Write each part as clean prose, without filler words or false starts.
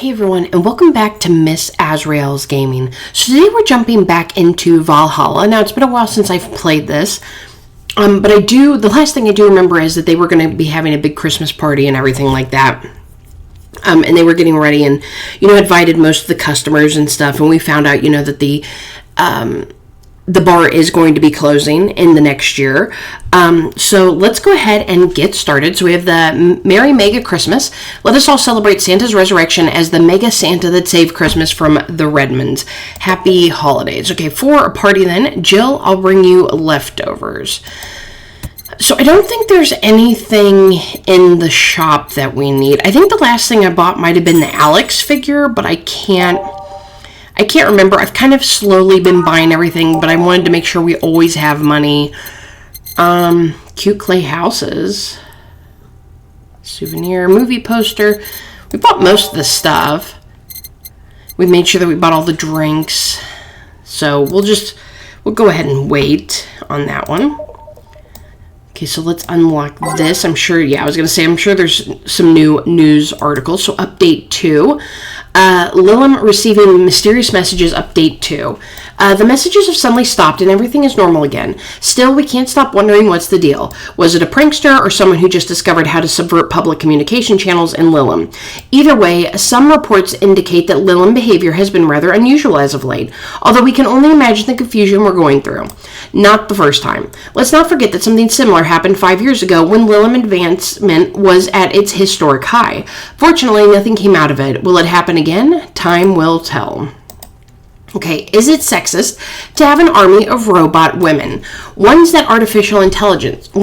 Hey everyone, and welcome back to Miss Azrael's Gaming. So today we're jumping back into Valhalla. Now, it's been a while since I've played this, but the last thing I do remember is that they were going to be having a big Christmas party and everything like that. And they were getting ready and, invited most of the customers and stuff, and we found out, that the bar is going to be closing in the next year. So let's go ahead and get started. So we have the Merry Mega Christmas. Let us all celebrate Santa's resurrection as the Mega Santa that saved Christmas from the Redmonds. Happy holidays. Okay, for a party then, Jill, I'll bring you leftovers. So I don't think there's anything in the shop that we need. I think the last thing I bought might have been the Alex figure, but I can't remember. I've kind of slowly been buying everything, but I wanted to make sure we always have money. Cute clay houses. Souvenir, movie poster. We bought most of the stuff. We made sure that we bought all the drinks. So we'll go ahead and wait on that one. Okay, so let's unlock this. I'm sure there's some new news articles. So update 2. Lilim receiving mysterious messages, update 2. The messages have suddenly stopped and everything is normal again. Still, we can't stop wondering what's the deal. Was it a prankster or someone who just discovered how to subvert public communication channels in Lilim? Either way, some reports indicate that Lilim behavior has been rather unusual as of late, although we can only imagine the confusion we're going through. Not the first time. Let's not forget that something similar happened 5 years ago when Lilim advancement was at its historic high. Fortunately, nothing came out of it. Will it happen again? Time will tell. Okay, is it sexist to have an army of robot women? Ones without artificial intelligence,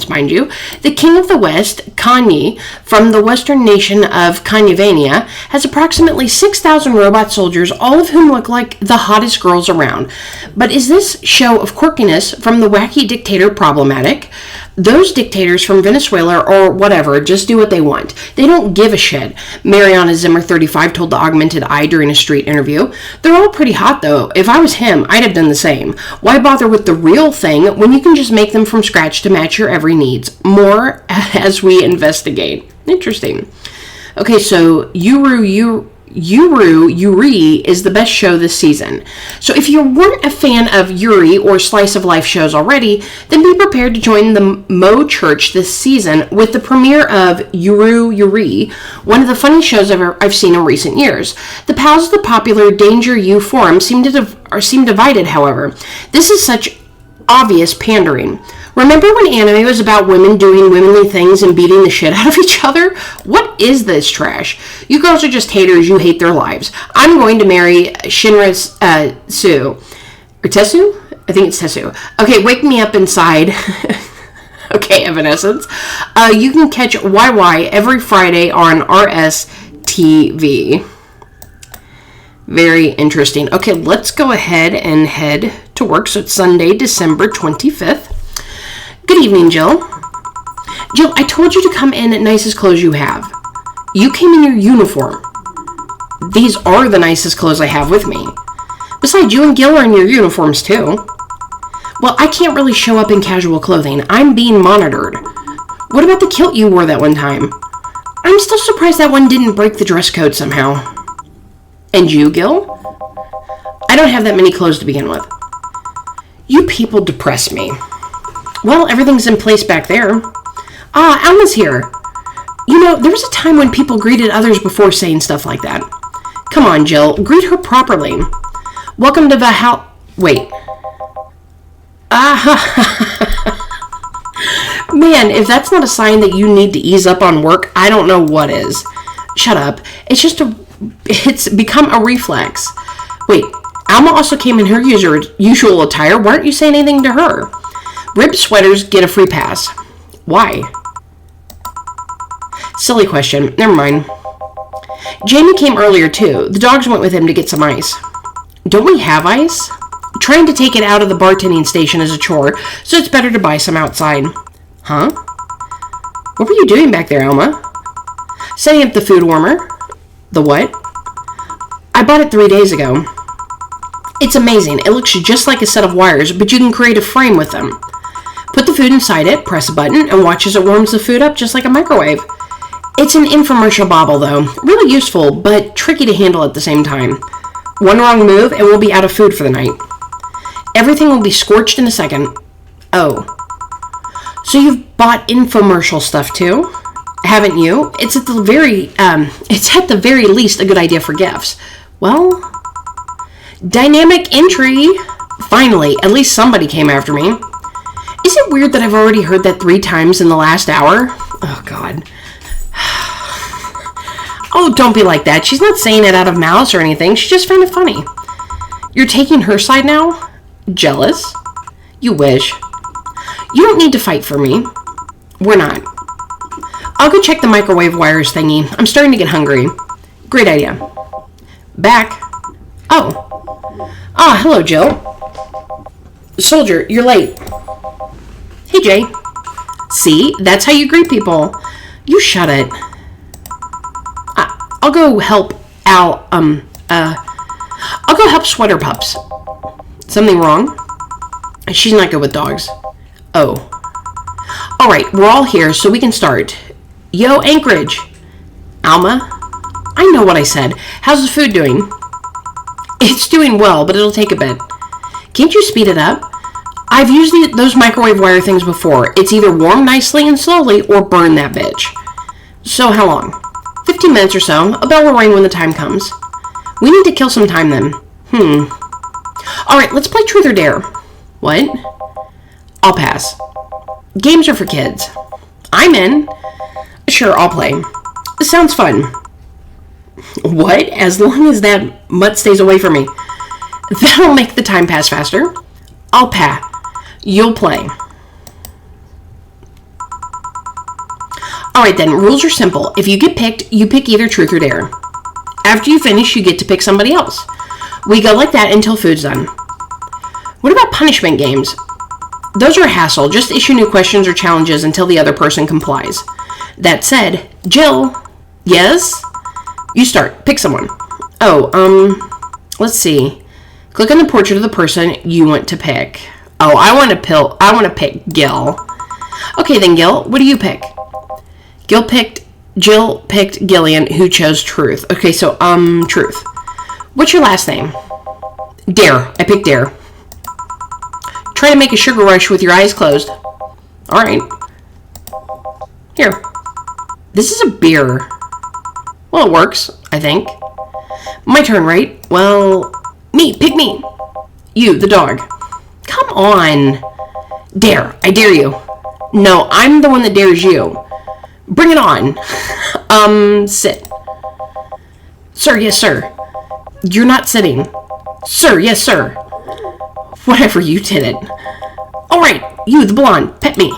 mind you. The king of the West, Kanye, from the western nation of Kanyavania, has approximately 6,000 robot soldiers, all of whom look like the hottest girls around. But is this show of quirkiness from the wacky dictator problematic? Those dictators from Venezuela or whatever just do what they want. They don't give a shit, Mariana Zimmer 35 told the Augmented Eye during a street interview. They're all pretty hot though. If I was him, I'd have done the same. Why bother with the real thing when you can just make them from scratch to match your every needs? More as we investigate. Interesting. Okay, so Yuri is the best show this season. So if you weren't a fan of Yuri or slice of life shows already, then be prepared to join the Mo Church this season with the premiere of Yuri, one of the funny shows I've seen in recent years. The pals of the popular Danger U forum seem divided, however. This is such obvious pandering. Remember when anime was about women doing womanly things and beating the shit out of each other? What is this trash? You girls are just haters. You hate their lives. I'm going to marry Shinra Su. Or Tessu? I think it's Tessu. Okay, wake me up inside. Okay, Evanescence. You can catch YY every Friday on RS TV. Very interesting. Okay, let's go ahead and head to work. So it's Sunday, December 25th. Good evening, Jill. Jill, I told you to come in at nicest clothes you have. You came in your uniform. These are the nicest clothes I have with me. Besides, you and Gil are in your uniforms too. Well, I can't really show up in casual clothing. I'm being monitored. What about the kilt you wore that one time? I'm still surprised that one didn't break the dress code somehow. And you, Gil? I don't have that many clothes to begin with. You people depress me. Well, everything's in place back there. Alma's here. There was a time when people greeted others before saying stuff like that. Come on, Jill. Greet her properly. Welcome to Valhalla. Wait. Man, if that's not a sign that you need to ease up on work, I don't know what is. Shut up. It's become a reflex. Wait, Alma also came in her usual attire. Why aren't you saying anything to her? Ribbed sweaters get a free pass. Why? Silly question. Never mind. Jamie came earlier too. The dogs went with him to get some ice. Don't we have ice? Trying to take it out of the bartending station is a chore, so it's better to buy some outside. Huh? What were you doing back there, Alma? Setting up the food warmer. The what? I bought it 3 days ago. It's amazing. It looks just like a set of wires, but you can create a frame with them. Put the food inside it, press a button, and watch as it warms the food up just like a microwave. It's an infomercial bauble, though. Really useful, but tricky to handle at the same time. One wrong move, and we'll be out of food for the night. Everything will be scorched in a second. Oh. So you've bought infomercial stuff, too? Haven't you? It's at the very least a good idea for gifts. Well, dynamic entry. Finally, at least somebody came after me. Is it weird that I've already heard that 3 times in the last hour? Oh, God. Oh, don't be like that. She's not saying it out of malice or anything. She just found it funny. You're taking her side now? Jealous? You wish. You don't need to fight for me. We're not. I'll go check the microwave wires thingy. I'm starting to get hungry. Great idea. Back. Oh. Ah, hello, Jill. Soldier, you're late. Hey, Jay. See? That's how you greet people. You shut it. I'll go help I'll go help Sweater Pups. Something wrong? She's not good with dogs. Oh. Alright, we're all here, so we can start. Yo, Anchorage. Alma? I know what I said. How's the food doing? It's doing well, but it'll take a bit. Can't you speed it up? I've used those microwave wire things before. It's either warm nicely and slowly, or burn that bitch. So how long? 15 minutes or so. A bell will ring when the time comes. We need to kill some time then. Alright, let's play Truth or Dare. What? I'll pass. Games are for kids. I'm in. Sure, I'll play. Sounds fun. What? As long as that mutt stays away from me. That'll make the time pass faster. I'll pass. You'll play. Alright then, rules are simple. If you get picked, you pick either Truth or Dare. After you finish, you get to pick somebody else. We go like that until food's done. What about punishment games? Those are a hassle. Just issue new questions or challenges until the other person complies. That said, Jill. Yes? You start. Pick someone. Let's see. Click on the portrait of the person you want to pick. Oh, I want to pick Gil. Okay then, Gil. What do you pick? Jill picked Gillian, who chose Truth. Okay, so, Truth. What's your last name? Dare. I picked Dare. Try to make a sugar rush with your eyes closed. Alright. Here. This is a beer. Well, it works, I think. My turn, right? Well, me. Pick me. You, the dog. Come on. Dare. I dare you. No, I'm the one that dares you. Bring it on. Sit. Sir, yes, sir. You're not sitting. Sir, yes, sir. Whatever, you did it. Alright, you, the blonde, pet me.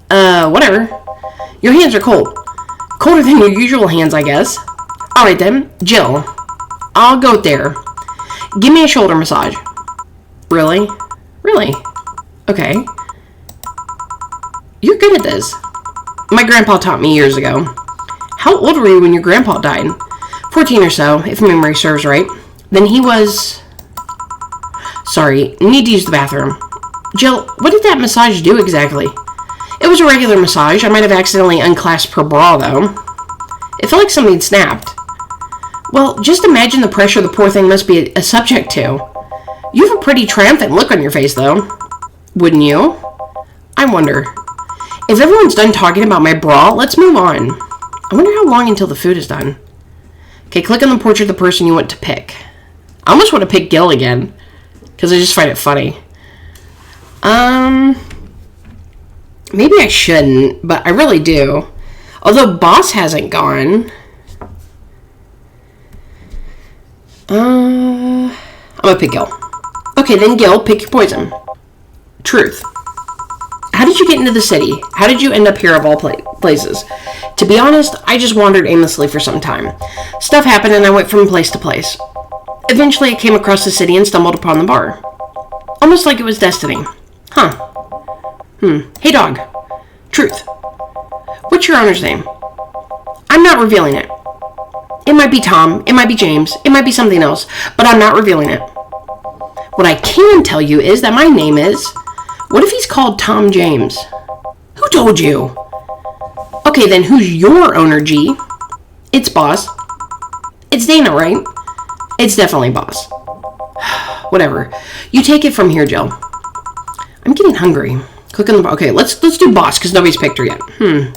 Whatever. Your hands are cold. Colder than your usual hands, I guess. Alright then, Jill. I'll go there. Give me a shoulder massage. Really? Really? Okay. You're good at this. My grandpa taught me years ago. How old were you when your grandpa died? 14 or so, if memory serves right. Then he was... Sorry, need to use the bathroom. Jill, what did that massage do exactly? It was a regular massage. I might have accidentally unclasped her bra, though. It felt like something snapped. Well, just imagine the pressure the poor thing must be a subject to. You have a pretty triumphant look on your face, though. Wouldn't you? I wonder. If everyone's done talking about my bra, let's move on. I wonder how long until the food is done. Okay, click on the portrait of the person you want to pick. I almost want to pick Gil again, because I just find it funny. Maybe I shouldn't, but I really do. Although Boss hasn't gone. I'm gonna pick Gil. Okay, then Gil, pick your poison. Truth. How did you get into the city? How did you end up here of all places? To be honest, I just wandered aimlessly for some time. Stuff happened and I went from place to place. Eventually I came across the city and stumbled upon the bar. Almost like it was destiny. Huh. Hey dog. Truth. What's your owner's name? I'm not revealing it. It might be Tom, it might be James, it might be something else, but I'm not revealing it. What I can tell you is that my name is... What if he's called Tom James? Who told you? Okay, then who's your owner, G? It's boss. It's Dana, right? It's definitely boss. Whatever. You take it from here, Jill. I'm getting hungry. Click on the... Okay, let's do boss, because nobody's picked her yet.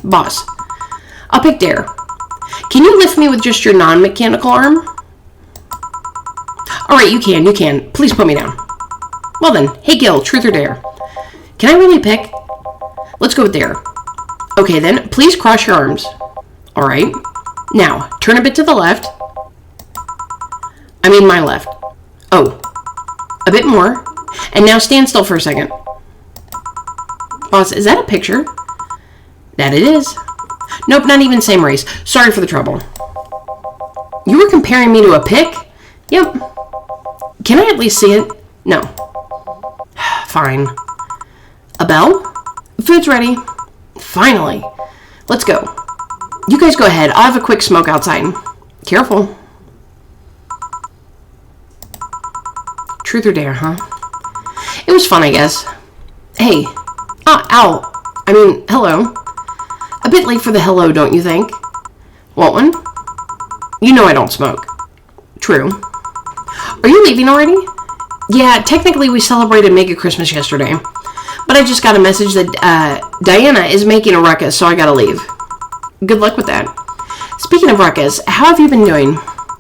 Boss. I'll pick Dare. Can you lift me with just your non-mechanical arm? Alright, you can. Please put me down. Well then, hey Gil, truth or dare? Can I really pick? Let's go with Dare. Okay then, please cross your arms. Alright. Now, turn a bit to the left. I mean my left. Oh. A bit more. And now stand still for a second. Boss, is that a picture? That it is. Nope, not even same race. Sorry for the trouble. You were comparing me to a pick? Yep. Can I at least see it? No. Fine. A bell? Food's ready. Finally. Let's go. You guys go ahead. I'll have a quick smoke outside. Careful. Truth or dare, huh? It was fun, I guess. Hey. Ow. I mean, hello. A bit late for the hello, don't you think? Want one? You know I don't smoke. True. Are you leaving already? Yeah, technically we celebrated Mega Christmas yesterday. But I just got a message that Diana is making a ruckus, so I gotta leave. Good luck with that. Speaking of ruckus, how have you been doing?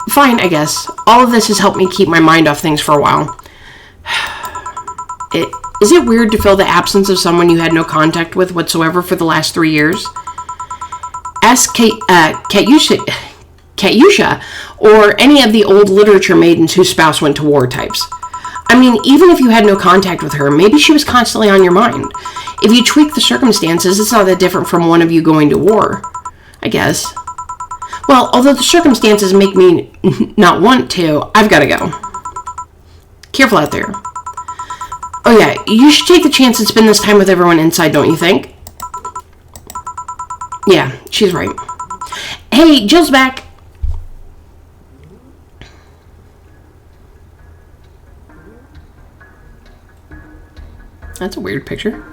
Fine, I guess. All of this has helped me keep my mind off things for a while. Is it weird to feel the absence of someone you had no contact with whatsoever for the last 3 years? Ask Katyusha or any of the old literature maidens whose spouse went to war types. I mean, even if you had no contact with her, maybe she was constantly on your mind. If you tweak the circumstances, it's not that different from one of you going to war, I guess. Well, although the circumstances make me not want to, I've got to go. Careful out there. Oh yeah, you should take the chance and spend this time with everyone inside, don't you think? Yeah, she's right. Hey, Jill's back. That's a weird picture.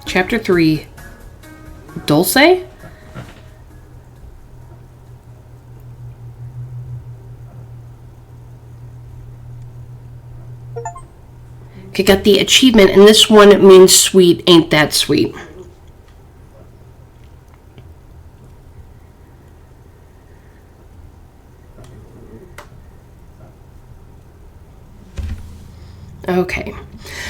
Chapter 3, Dulce? Okay, got the achievement, and this one means sweet, ain't that sweet. Okay.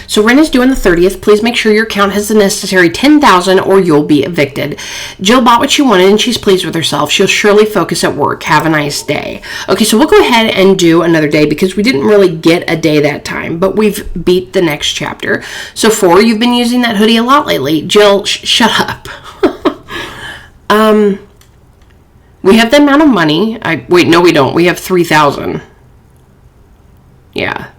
So rent is due on the 30th. Please make sure your account has the necessary 10,000 or you'll be evicted. Jill bought what she wanted and she's pleased with herself. She'll surely focus at work. Have a nice day. Okay, so we'll go ahead and do another day because we didn't really get a day that time, but we've beat the next chapter. So 4, you've been using that hoodie a lot lately. Jill, shut up. We have the amount of money. Wait, no we don't. We have 3,000. Yeah.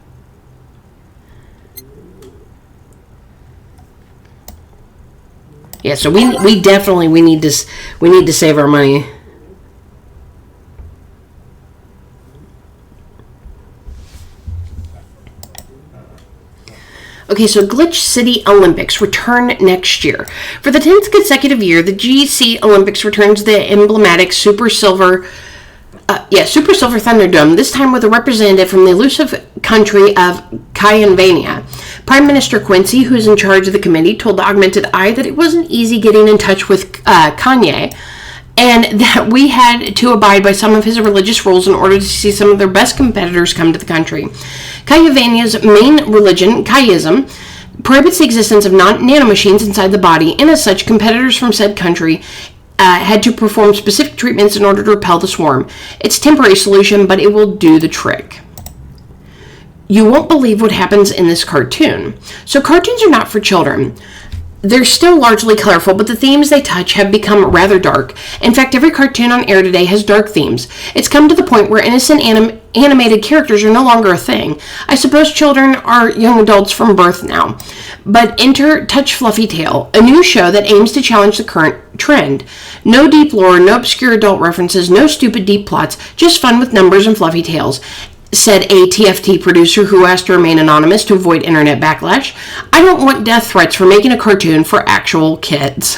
Yeah, so we definitely need to save our money. Okay, so Glitch City Olympics return next year. For the 10th consecutive year, the GC Olympics returns the emblematic Super Silver Thunderdome, this time with a representative from the elusive country of Kyanvania. Prime Minister Quincy, who's in charge of the committee, told the Augmented Eye that it wasn't easy getting in touch with Kanye, and that we had to abide by some of his religious rules in order to see some of their best competitors come to the country. Kayavania's main religion, Kayism, prohibits the existence of nanomachines inside the body, and as such, competitors from said country had to perform specific treatments in order to repel the swarm. It's a temporary solution, but it will do the trick. You won't believe what happens in this cartoon. So cartoons are not for children. They're still largely colorful, but the themes they touch have become rather dark. In fact, every cartoon on air today has dark themes. It's come to the point where innocent animated characters are no longer a thing. I suppose children are young adults from birth now. But enter Touch Fluffy Tale, a new show that aims to challenge the current trend. No deep lore, no obscure adult references, no stupid deep plots, just fun with numbers and fluffy tales, said a TFT producer who asked to remain anonymous to avoid internet backlash. I don't want death threats for making a cartoon for actual kids.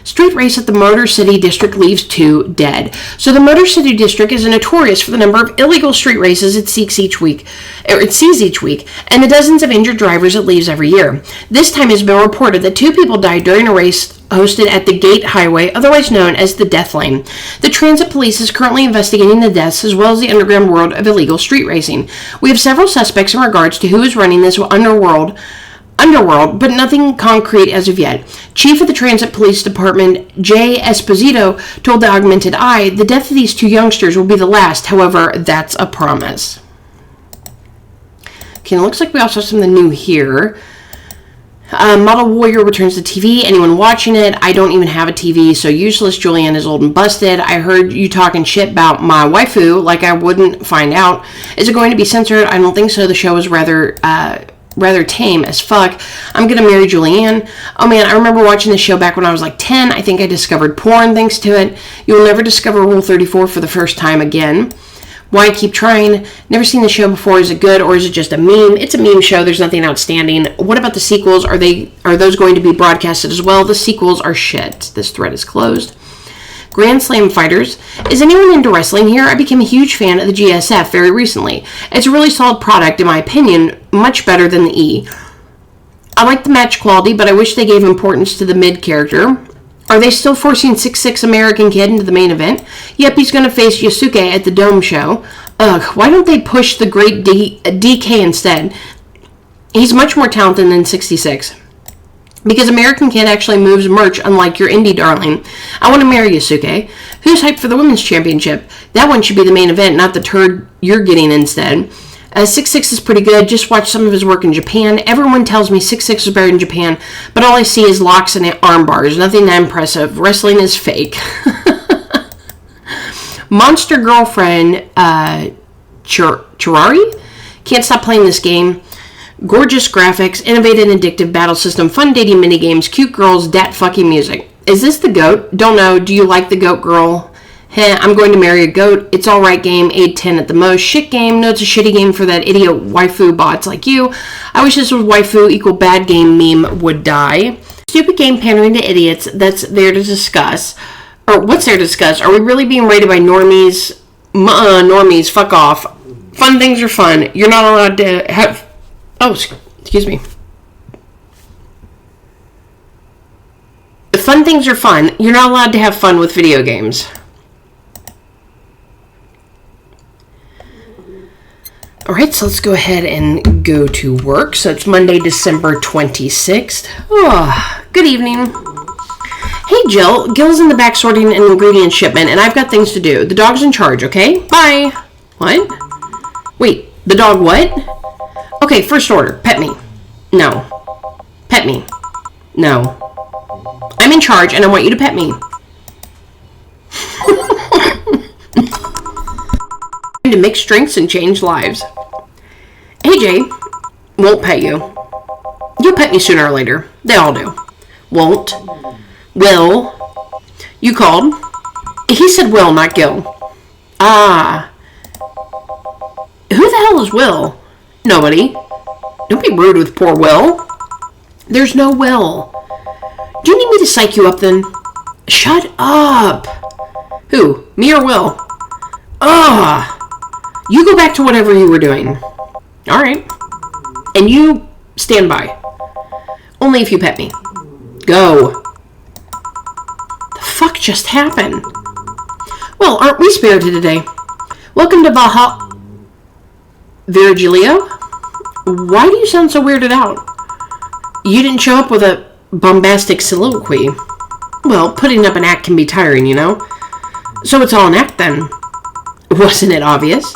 Street race at the Motor City District leaves 2 dead. So the Motor City District is notorious for the number of illegal street races it sees each week, and the dozens of injured drivers it leaves every year. This time it has been reported that 2 people died during a race hosted at the Gate Highway, otherwise known as the Death Lane. The transit police is currently investigating the deaths as well as the underground world of illegal street racing. We have several suspects in regards to who is running this underworld, but nothing concrete as of yet. Chief of the Transit Police Department, Jay Esposito, told the Augmented Eye, the death of these 2 youngsters will be the last, however, that's a promise. Okay, it looks like we also have something new here. Model Warrior returns to TV. Anyone watching it? I don't even have a TV, so useless. Julianne is old and busted. I heard you talking shit about my waifu, like I wouldn't find out. Is it going to be censored? I don't think so. The show is rather tame as fuck. I'm gonna marry Julianne. Oh man, I remember watching this show back when I was like 10. I think I discovered porn thanks to it. You will never discover Rule 34 for the first time again. Why keep trying? Never seen the show before. Is it good or is it just a meme? It's a meme show. There's nothing outstanding. What about the sequels? Are those going to be broadcasted as well? The sequels are shit. This thread is closed. Grand Slam Fighters. Is anyone into wrestling here? I became a huge fan of the GSF very recently. It's a really solid product, in my opinion, much better than the E. I like the match quality, but I wish they gave importance to the mid character. Are they still forcing 6'6" American Kid into the main event? Yep, he's going to face Yosuke at the Dome show. Ugh, why don't they push the great DK instead? He's much more talented than 66. Because American Kid actually moves merch, unlike your indie darling. I want to marry Yosuke. Who's hyped for the women's championship? That one should be the main event, not the turd you're getting instead. 6'6" is pretty good. Just watch some of his work in Japan. Everyone tells me 6'6" is better in Japan, but all I see is locks and arm bars. Nothing that impressive. Wrestling is fake. Monster Girlfriend, Chirari? Can't stop playing this game. Gorgeous graphics, innovative and addictive battle system, fun dating minigames, cute girls, dat fucking music. Is this the goat? Don't know. Do you like the goat girl? Heh, I'm going to marry a goat. It's alright game, 8-10 at the most. Shit game. No, it's a shitty game for that idiot waifu bots like you. I wish this was waifu equal bad game meme would die. Stupid game pandering to idiots that's there to discuss. Or what's there to discuss? Are we really being rated by normies? Normies, fuck off. Fun things are fun. You're not allowed to have... Oh, excuse me. The fun things are fun. You're not allowed to have fun with video games. Alright, so let's go ahead and go to work. So it's Monday, December 26th. Oh, good evening. Hey, Jill. Gil's in the back sorting an ingredient shipment, and I've got things to do. The dog's in charge, okay? Bye. What? Wait, the dog what? Okay, first order. Pet me. No. Pet me. No. I'm in charge, and I want you to pet me. To mix drinks and change lives. Hey, Jay. Won't pet you. You'll pet me sooner or later. They all do. Won't. Will. You called? He said Will, not Gil. Ah. Who the hell is Will? Nobody. Don't be rude with poor Will. There's no Will. Do you need me to psych you up then? Shut up. Who? Me or Will? Ah. You go back to whatever you were doing. Alright. And you stand by. Only if you pet me. Go. The fuck just happened? Well, aren't we spirited today? Welcome to Valhalla. Virgilio? Why do you sound so weirded out? You didn't show up with a bombastic soliloquy. Well, putting up an act can be tiring, you know? So it's all an act, then. Wasn't it obvious?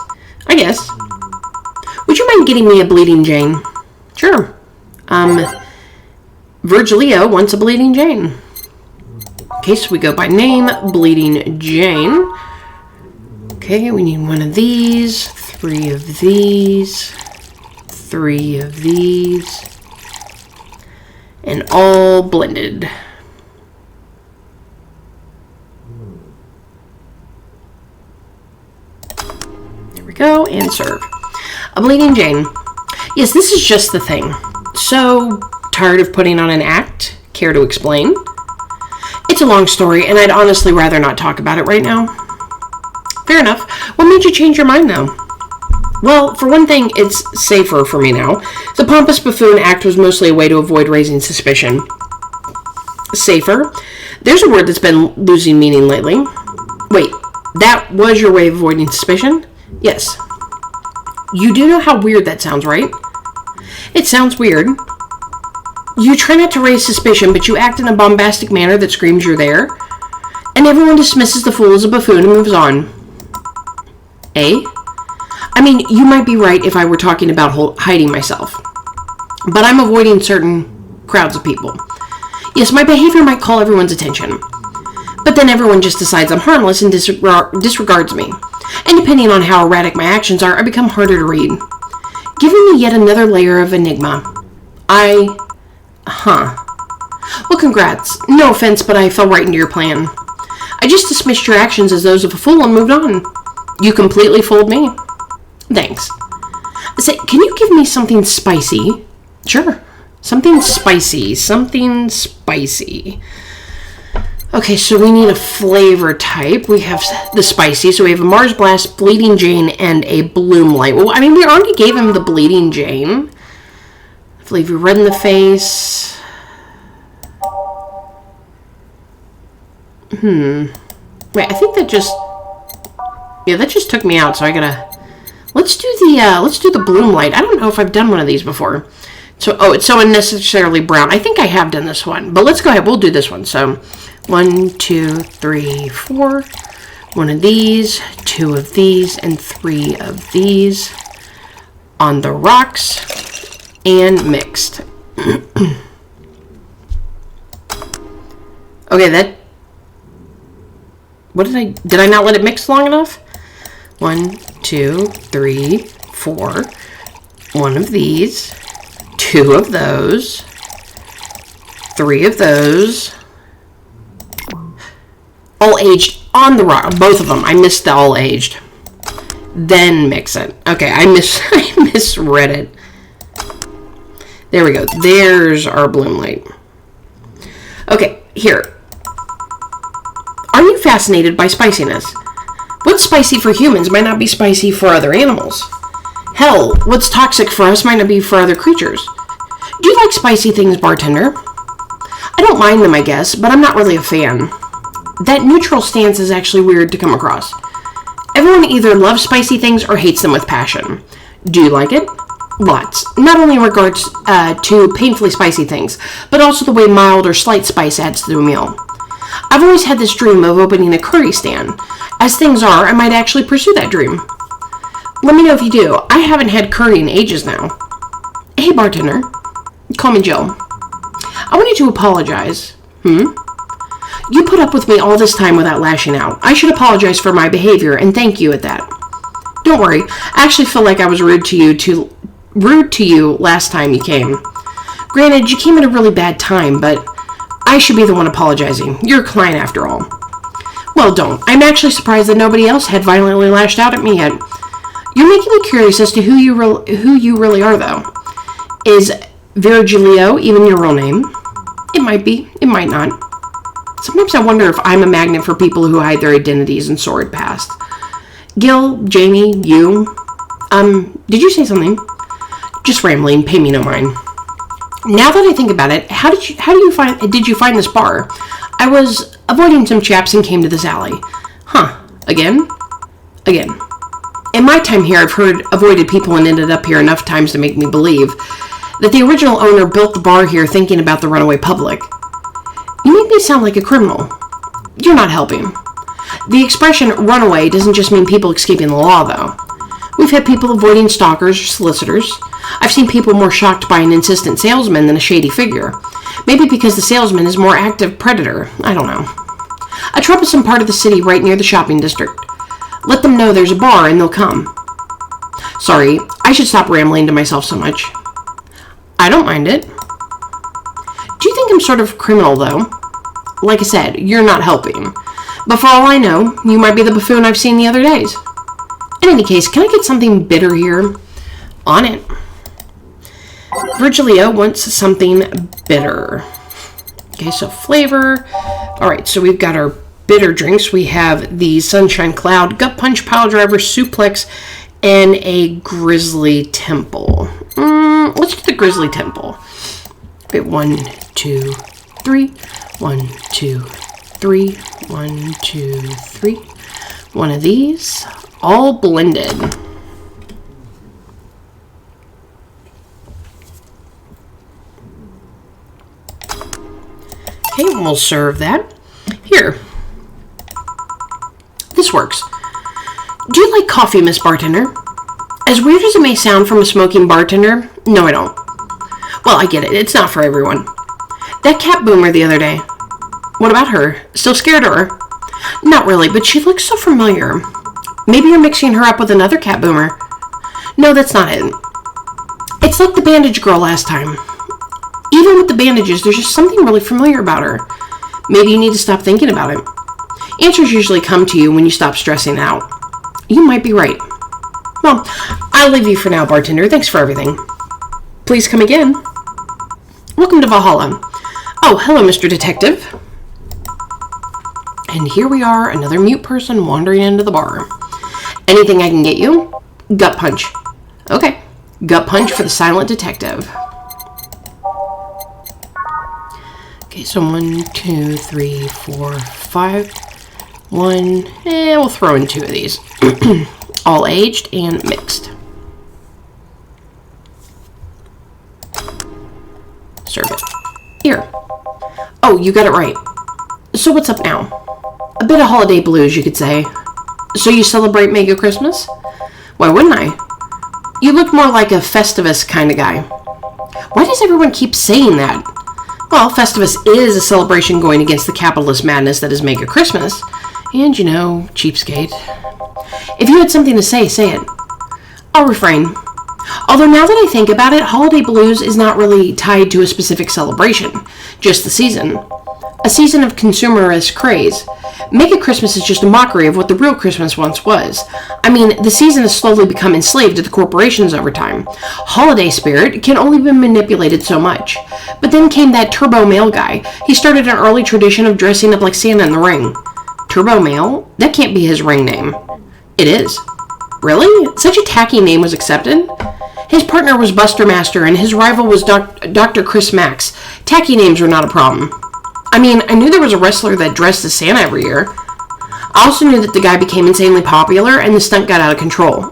I guess. Would you mind getting me a Bleeding Jane? Sure. Virgilio wants a Bleeding Jane. Okay, so we go by name, Bleeding Jane. Okay, we need one of these, 3 of these, 3 of these, and all blended. There we go, and serve. A Bleeding Jane. Yes, this is just the thing. So, tired of putting on an act? Care to explain? It's a long story, and I'd honestly rather not talk about it right now. Fair enough. What made you change your mind, though? Well, for one thing, it's safer for me now. The pompous buffoon act was mostly a way to avoid raising suspicion. Safer? There's a word that's been losing meaning lately. Wait, that was your way of avoiding suspicion? Yes. You do know how weird that sounds, right? It sounds weird. You try not to raise suspicion, but you act in a bombastic manner that screams you're there. And everyone dismisses the fool as a buffoon and moves on. Eh? I mean, you might be right if I were talking about hiding myself. But I'm avoiding certain crowds of people. Yes, my behavior might call everyone's attention. But then everyone just decides I'm harmless and disregards me. And depending on how erratic my actions are, I become harder to read. Giving me yet another layer of enigma. Well, congrats. No offense, but I fell right into your plan. I just dismissed your actions as those of a fool and moved on. You completely fooled me. Thanks. Say, can you give me something spicy? Sure. Something spicy. Something spicy. Okay, so we need a flavor type. We have the spicy, so we have a Mars Blast, Bleeding Jane, and a Bloom Light. Well, I mean, we already gave him the Bleeding Jane. I believe you red in the face. Wait, I think that just... Yeah, that just took me out, so I gotta... Let's do the Bloom Light. I don't know if I've done one of these before. So, it's so unnecessarily brown. I think I have done this one, but let's go ahead. We'll do this one. So, 1, 2, 3, 4. One of these, 2 of these, and 3 of these on the rocks and mixed. Okay, that... What did I not let it mix long enough? 1, 2, 3, 4. One of these. 2 of those. 3 of those. All aged on the rock. Both of them. I missed the all aged. Then mix it. Okay, I misread it. There we go. There's our Bloom Light. Okay, here. Are you fascinated by spiciness? What's spicy for humans might not be spicy for other animals. Hell, what's toxic for us might not be for other creatures. Do you like spicy things, bartender? I don't mind them, I guess, but I'm not really a fan. That neutral stance is actually weird to come across. Everyone either loves spicy things or hates them with passion. Do you like it? Lots. Not only in regards to painfully spicy things, but also the way mild or slight spice adds to the meal. I've always had this dream of opening a curry stand. As things are, I might actually pursue that dream. Let me know if you do. I haven't had curry in ages now. Hey, bartender. Call me Jill. I wanted to apologize. You put up with me all this time without lashing out. I should apologize for my behavior and thank you at that. Don't worry. I actually feel like I was rude to you last time you came. Granted, you came at a really bad time, but I should be the one apologizing. You're a client after all. Well, don't. I'm actually surprised that nobody else had violently lashed out at me yet. You're making me curious as to who you really are, though. Is Virgilio even your real name? It might be. It might not. Sometimes I wonder if I'm a magnet for people who hide their identities and sordid past. Gil, Jamie, you. Did you say something? Just rambling. Pay me no mind. Now that I think about it, did you find this bar? I was avoiding some chaps and came to this alley. Huh. Again? Again. In my time here, I've avoided people and ended up here enough times to make me believe that the original owner built the bar here thinking about the runaway public. You make me sound like a criminal. You're not helping. The expression runaway doesn't just mean people escaping the law, though. We've had people avoiding stalkers or solicitors. I've seen people more shocked by an insistent salesman than a shady figure. Maybe because the salesman is a more active predator. I don't know. A troublesome part of the city right near the shopping district. Let them know there's a bar and they'll come. Sorry, I should stop rambling to myself so much. I don't mind it. Do you think I'm sort of criminal, though? Like I said, you're not helping. But for all I know, you might be the buffoon I've seen the other days. In any case, can I get something bitter here? On it. Virgilio wants something bitter. Okay, so flavor. Alright, so we've got our bitter drinks. We have the Sunshine Cloud, Gut Punch, Pile Driver, Suplex, and a Grizzly Temple. Let's do the Grizzly Temple. Okay, 1, 2, 3. 1, 2, 3. 1, 2, 3. One of these. All blended. Okay, we'll serve that. Here. This works. Do you like coffee, Miss Bartender? As weird as it may sound from a smoking bartender, no, I don't. Well, I get it. It's not for everyone. That cat boomer the other day. What about her? Still scared of her? Not really, but she looks so familiar. Maybe you're mixing her up with another cat boomer. No, that's not it. It's like the bandage girl last time. Even with the bandages, there's just something really familiar about her. Maybe you need to stop thinking about it. Answers usually come to you when you stop stressing out. You might be right. Well, I'll leave you for now, bartender. Thanks for everything. Please come again. Welcome to Valhalla. Oh, hello, Mr. Detective. And here we are, another mute person wandering into the bar. Anything I can get you? Gut punch. Okay. Gut punch for the silent detective. Okay, so 1, 2, 3, 4, 5. 1. We'll throw in 2 of these. All aged and mixed. Serve it. Here. Oh, you got it right. So what's up now? A bit of holiday blues, you could say. So you celebrate Mega Christmas? Why wouldn't I? You look more like a Festivus kind of guy. Why does everyone keep saying that? Well, Festivus is a celebration going against the capitalist madness that is Mega Christmas. And, you know, cheapskate. If you had something to say, say it. I'll refrain. Although now that I think about it, holiday blues is not really tied to a specific celebration, just the season. A season of consumerist craze. Mega Christmas is just a mockery of what the real Christmas once was. I mean, the season has slowly become enslaved to the corporations over time. Holiday spirit can only be manipulated so much. But then came that turbo male guy. He started an early tradition of dressing up like Santa in the ring. Turbo male? That can't be his ring name. It is. Really? Such a tacky name was accepted? His partner was Buster Master and his rival was Dr. Chris Max. Tacky names were not a problem. I mean, I knew there was a wrestler that dressed as Santa every year. I also knew that the guy became insanely popular and the stunt got out of control.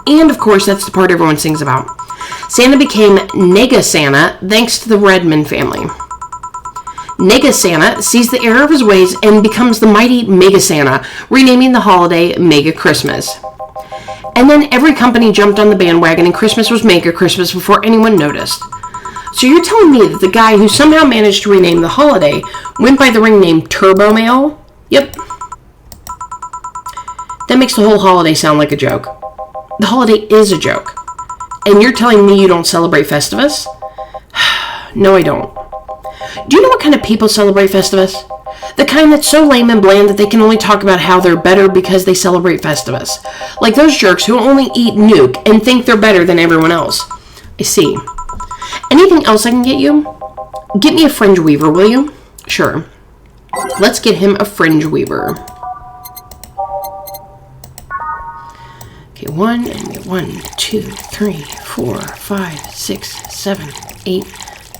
And, of course, that's the part everyone sings about. Santa became Nega Santa thanks to the Redman family. Nega Santa sees the error of his ways and becomes the mighty Mega Santa, renaming the holiday Mega Christmas. And then every company jumped on the bandwagon and Christmas was Mega Christmas before anyone noticed. So you're telling me that the guy who somehow managed to rename the holiday went by the ring name Turbo Male? Yep. That makes the whole holiday sound like a joke. The holiday is a joke. And you're telling me you don't celebrate Festivus? No, I don't. Do you know what kind of people celebrate Festivus? The kind that's so lame and bland that they can only talk about how they're better because they celebrate Festivus. Like those jerks who only eat Nuke and think they're better than everyone else. I see. Anything else I can get you? Get me a fringe weaver, will you? Sure. Let's get him a fringe weaver. Okay, 1, 2, 3, 4, 5, 6, 7, 8,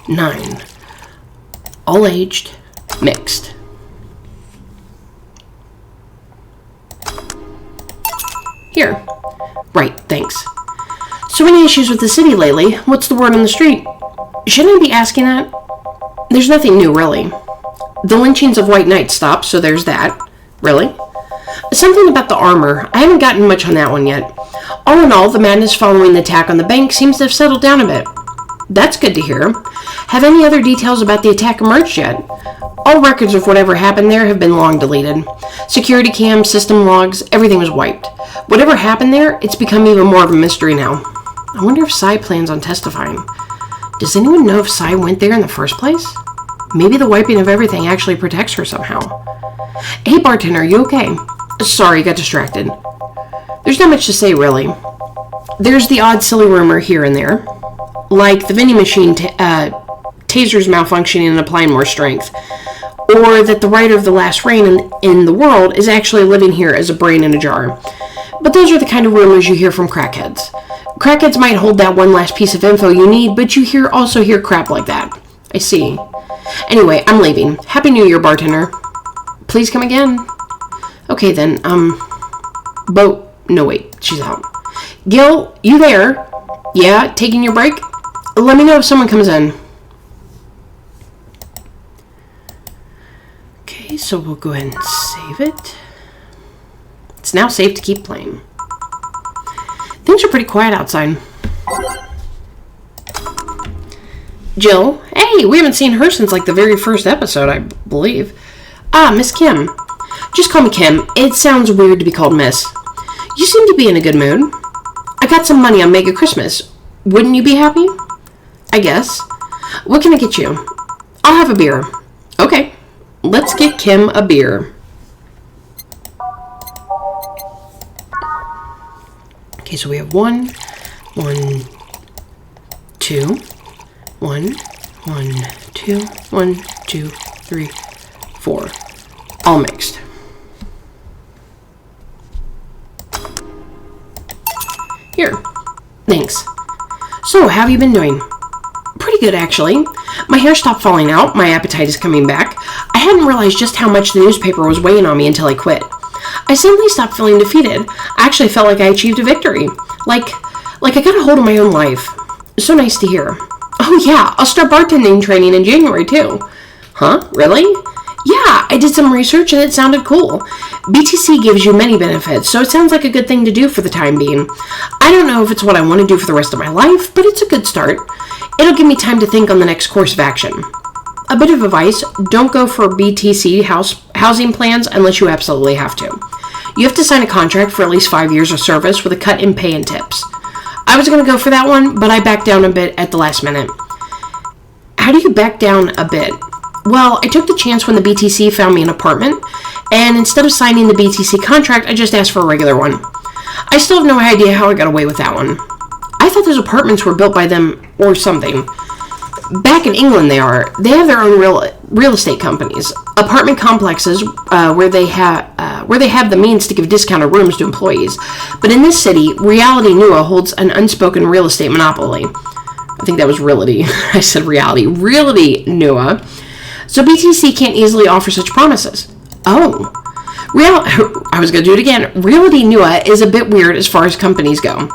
9. All aged, mixed. Here. Right, thanks. So many issues with the city lately. What's the word on the street? Shouldn't I be asking that? There's nothing new, really. The lynchings of white knights stopped, so there's that. Really? Something about the armor. I haven't gotten much on that one yet. All in all, the madness following the attack on the bank seems to have settled down a bit. That's good to hear. Have any other details about the attack emerged yet? All records of whatever happened there have been long deleted. Security cams, system logs, everything was wiped. Whatever happened there, it's become even more of a mystery now. I wonder if Cy plans on testifying. Does anyone know if Cy went there in the first place? Maybe the wiping of everything actually protects her somehow. Hey, bartender, are you okay? Sorry, got distracted. There's not much to say, really. There's the odd silly rumor here and there. Like the vending machine tasers malfunctioning and applying more strength. Or that the writer of The Last Reign in the world is actually living here as a brain in a jar. But those are the kind of rumors you hear from crackheads. Crackheads might hold that one last piece of info you need, but you also hear crap like that. I see. Anyway, I'm leaving. Happy New Year, bartender. Please come again. Okay then, no wait, she's out. Gil, you there? Yeah, taking your break? Let me know if someone comes in. Okay, so we'll go ahead and save it. It's now safe to keep playing. Things are pretty quiet outside. Jill, hey, we haven't seen her since like the very first episode, I believe. Ah, Miss Kim. Just call me Kim. It sounds weird to be called Miss. You seem to be in a good mood. I got some money on Mega Christmas. Wouldn't you be happy? I guess. What can I get you? I'll have a beer. Okay, let's get Kim a beer. Okay, so we have 1, 2, 1, 2, 1, 2, 3, 4. All mixed. Here. Thanks. So, how have you been doing? Pretty good, actually. My hair stopped falling out. My appetite is coming back. I hadn't realized just how much the newspaper was weighing on me until I quit. I suddenly stopped feeling defeated. I actually felt like I achieved a victory. Like I got a hold of my own life. So nice to hear. Oh yeah, I'll start bartending training in January too. Huh? Really? Yeah, I did some research and it sounded cool. BTC gives you many benefits, so it sounds like a good thing to do for the time being. I don't know if it's what I want to do for the rest of my life, but it's a good start. It'll give me time to think on the next course of action. A bit of advice, don't go for BTC housing plans unless you absolutely have to. You have to sign a contract for at least 5 years of service with a cut in pay and tips. I was going to go for that one, but I backed down a bit at the last minute. How do you back down a bit? Well, I took the chance when the BTC found me an apartment, and instead of signing the BTC contract, I just asked for a regular one. I still have no idea how I got away with that one. I thought those apartments were built by them or something. Back in England they have their own real estate companies, apartment complexes where they have the means to give discounted rooms to employees. But in this city, Reality Nua holds an unspoken real estate monopoly. I think that was Reality. I said Reality. Reality Nua. So BTC can't easily offer such promises. Oh. I was going to do it again. Reality Nua is a bit weird as far as companies go.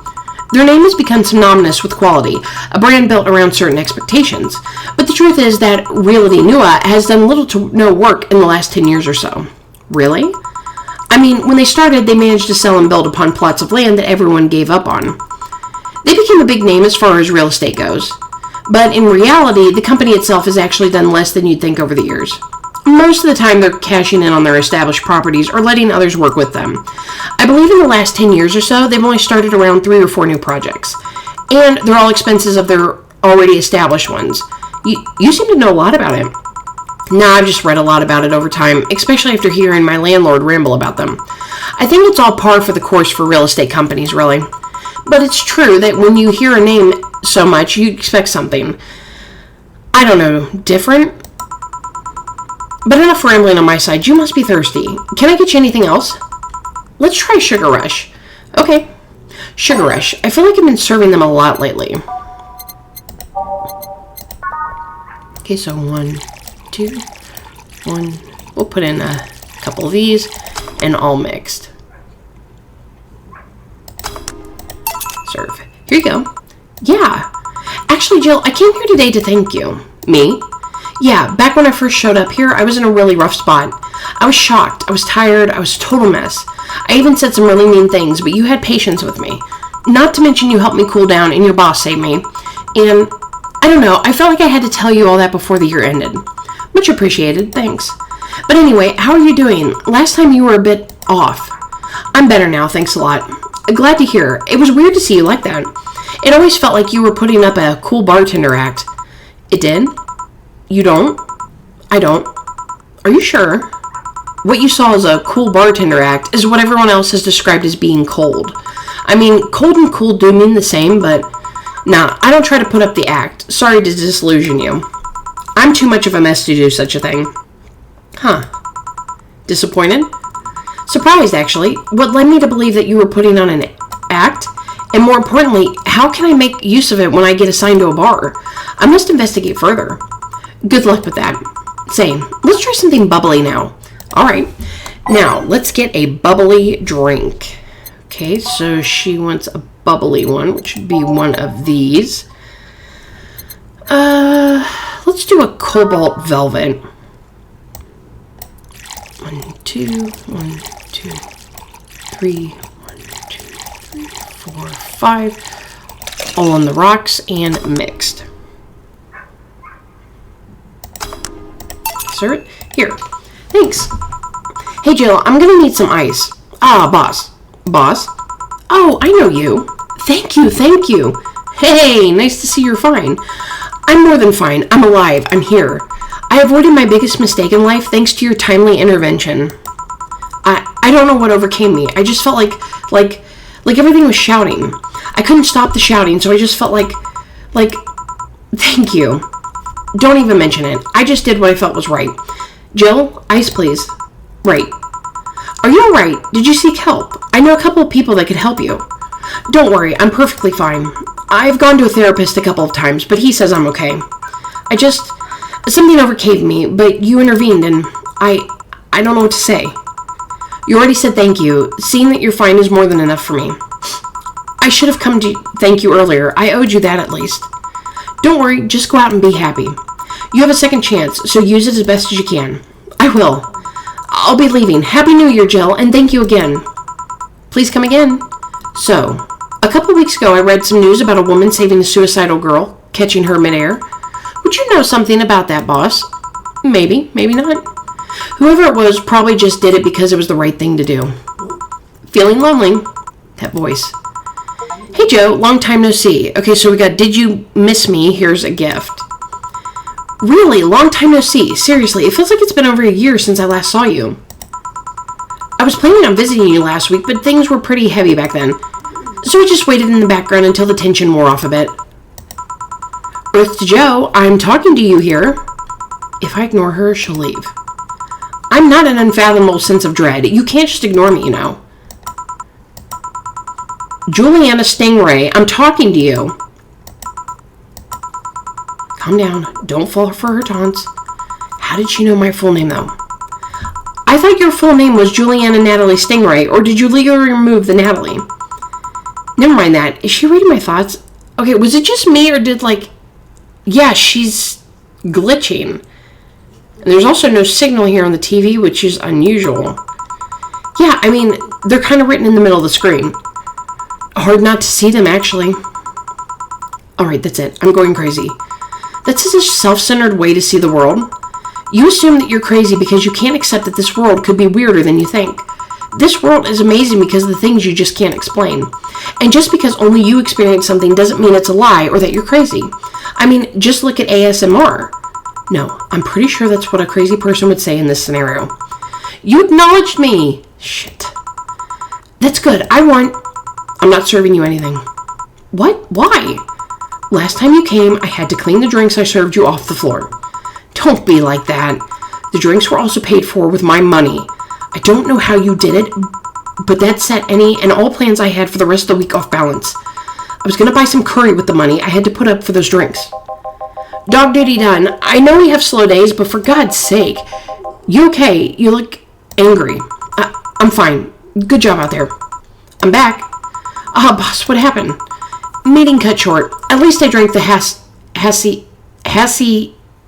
Their name has become synonymous with quality, a brand built around certain expectations. But the truth is that Reality Nua has done little to no work in the last 10 years or so. Really? I mean, when they started, they managed to sell and build upon plots of land that everyone gave up on. They became a big name as far as real estate goes. But in reality, the company itself has actually done less than you'd think over the years. Most of the time, they're cashing in on their established properties or letting others work with them. I believe in the last 10 years or so, they've only started around 3 or 4 new projects. And they're all expenses of their already established ones. You seem to know a lot about it. Nah, I've just read a lot about it over time, especially after hearing my landlord ramble about them. I think it's all par for the course for real estate companies, really. But it's true that when you hear a name so much, you expect something, I don't know, different? But enough rambling on my side. You must be thirsty. Can I get you anything else? Let's try Sugar Rush. Okay. Sugar Rush. I feel like I've been serving them a lot lately. Okay, so 1, 2, 1. We'll put in a couple of these and all mixed. Serve. Here you go. Yeah. Actually, Jill, I came here today to thank you. Me? Yeah, back when I first showed up here, I was in a really rough spot. I was shocked. I was tired. I was a total mess. I even said some really mean things, but you had patience with me. Not to mention you helped me cool down and your boss saved me. And, I don't know, I felt like I had to tell you all that before the year ended. Much appreciated, thanks. But anyway, how are you doing? Last time you were a bit off. I'm better now, thanks a lot. Glad to hear. It was weird to see you like that. It always felt like you were putting up a cool bartender act. It did? You don't? I don't. Are you sure? What you saw as a cool bartender act is what everyone else has described as being cold. I mean, cold and cool do mean the same, but nah, I don't try to put up the act. Sorry to disillusion you. I'm too much of a mess to do such a thing. Huh. Disappointed? Surprised, actually. What led me to believe that you were putting on an act? And more importantly, how can I make use of it when I get assigned to a bar? I must investigate further. Good luck with that. Same. Let's try something bubbly now. Alright. Now, let's get a bubbly drink. Okay, so she wants a bubbly one, which would be one of these. Let's do a cobalt velvet. 1, 2, 1, 2, 3, 1, 2, 3, 4, 5. All on the rocks and mixed. Sir, here. Thanks. Hey, Jill, I'm gonna need some ice. Ah, boss. Boss? Oh, I know you. Thank you, thank you. Hey, nice to see you're fine. I'm more than fine. I'm alive. I'm here. I avoided my biggest mistake in life thanks to your timely intervention. I don't know what overcame me. I just felt like everything was shouting. I couldn't stop the shouting, so I just felt like, thank you. Don't even mention it. I just did what I felt was right. Jill, ice please. Right. Are you alright? Did you seek help? I know a couple of people that could help you. Don't worry, I'm perfectly fine. I've gone to a therapist a couple of times, but he says I'm okay. Something overcame me, but you intervened and I don't know what to say. You already said thank you. Seeing that you're fine is more than enough for me. I should have come to thank you earlier. I owed you that at least. Don't worry, just go out and be happy. You have a second chance, so use it as best as you can. I will. I'll be leaving. Happy New Year, Jill, and thank you again. Please come again. So, a couple weeks ago I read some news about a woman saving a suicidal girl, catching her midair. Would you know something about that, boss? Maybe, maybe not. Whoever it was probably just did it because it was the right thing to do. Feeling lonely? That voice. Hey, Joe, long time no see. Okay, so we got Did You Miss Me? Here's a gift. Really, long time no see. Seriously, it feels like it's been over a year since I last saw you. I was planning on visiting you last week, but things were pretty heavy back then. So I just waited in the background until the tension wore off a bit. Earth to Joe, I'm talking to you here. If I ignore her, she'll leave. I'm not an unfathomable sense of dread. You can't just ignore me, you know. Juliana Stingray, I'm talking to you. Calm down. Don't fall for her taunts. How did she know my full name, though? I thought your full name was Juliana Natalie Stingray, or did you legally remove the Natalie? Never mind that. Is she reading my thoughts? Okay, was it just me, or did, yeah, she's glitching. And there's also no signal here on the TV, which is unusual. Yeah, I mean, they're kind of written in the middle of the screen. Hard not to see them, actually. Alright, that's it. I'm going crazy. That's such a self-centered way to see the world. You assume that you're crazy because you can't accept that this world could be weirder than you think. This world is amazing because of the things you just can't explain. And just because only you experience something doesn't mean it's a lie or that you're crazy. I mean, just look at ASMR. No, I'm pretty sure that's what a crazy person would say in this scenario. You acknowledged me! Shit. That's good. I'm not serving you anything. What? Why? Last time you came, I had to clean the drinks I served you off the floor. Don't be like that. The drinks were also paid for with my money. I don't know how you did it, but that set any and all plans I had for the rest of the week off balance. I was going to buy some curry with the money I had to put up for those drinks. Dog duty done. I know we have slow days, but for God's sake. You okay? You look angry. I'm fine. Good job out there. I'm back. Boss, what happened? Meeting cut short. At least I drank the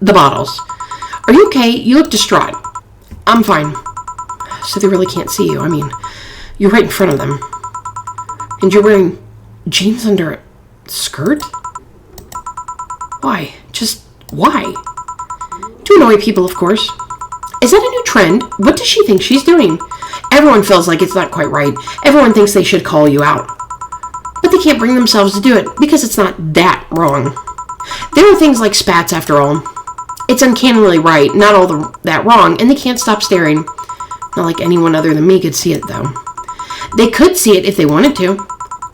the bottles. Are you okay? You look distraught. I'm fine. So they really can't see you. I mean, you're right in front of them. And you're wearing jeans under a skirt? Why? Just why? To annoy people, of course. Is that a new trend? What does she think she's doing? Everyone feels like it's not quite right. Everyone thinks they should call you out. But they can't bring themselves to do it because it's not that wrong. There are things like spats, after all. It's uncannily right, not all that wrong, and they can't stop staring. Not like anyone other than me could see it, though. They could see it if they wanted to.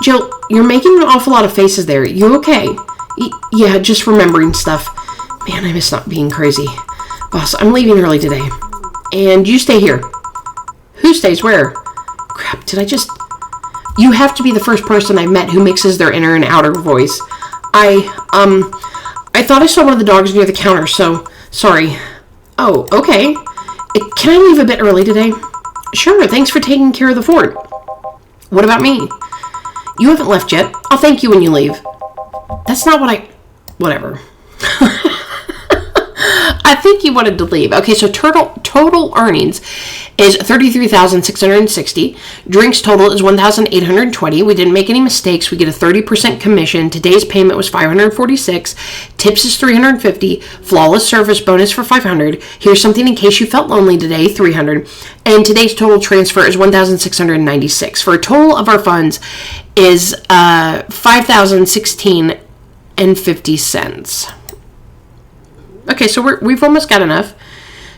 Jill, you're making an awful lot of faces there. You okay? Yeah, just remembering stuff. Man, I miss not being crazy. Boss, I'm leaving early today. And you stay here. Who stays where? Crap, did I just... You have to be the first person I've met who mixes their inner and outer voice. I thought I saw one of the dogs near the counter, so... Sorry. Oh, okay. Can I leave a bit early today? Sure, thanks for taking care of the fort. What about me? You haven't left yet. I'll thank you when you leave. That's not what I... Whatever. I think you wanted to leave. Okay, so total earnings is $33,660. Drinks total is $1,820. We didn't make any mistakes. We get a 30% commission. Today's payment was $546. Tips is $350. Flawless service bonus for $500. Here's something in case you felt lonely today, $300. And today's total transfer is $1,696. For a total of our funds is $5,016.50. Okay, so we've almost got enough.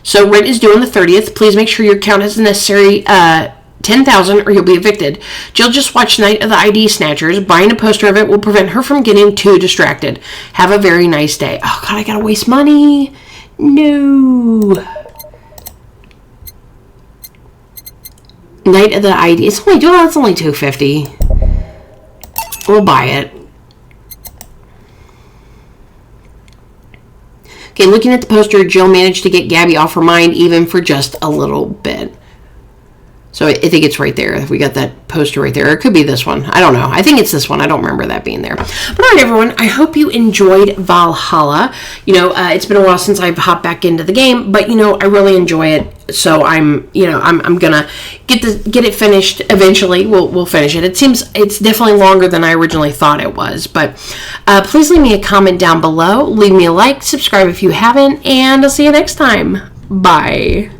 So rent is due on the 30th. Please make sure your account has the necessary $10,000 or you'll be evicted. Jill just watched Night of the ID Snatchers. Buying a poster of it will prevent her from getting too distracted. Have a very nice day. Oh, God, I gotta waste money. No. Night of the ID. It's only $250. We'll buy it. Okay, looking at the poster, Jill managed to get Gabby off her mind even for just a little bit. So I think it's right there. We got that poster right there. Or it could be this one. I don't know. I think it's this one. I don't remember that being there. But all right, everyone. I hope you enjoyed Valhalla. You know, it's been a while since I've hopped back into the game, but you know, I really enjoy it. So I'm gonna get it finished eventually. We'll finish it. It seems it's definitely longer than I originally thought it was. But please leave me a comment down below. Leave me a like, subscribe if you haven't, and I'll see you next time. Bye.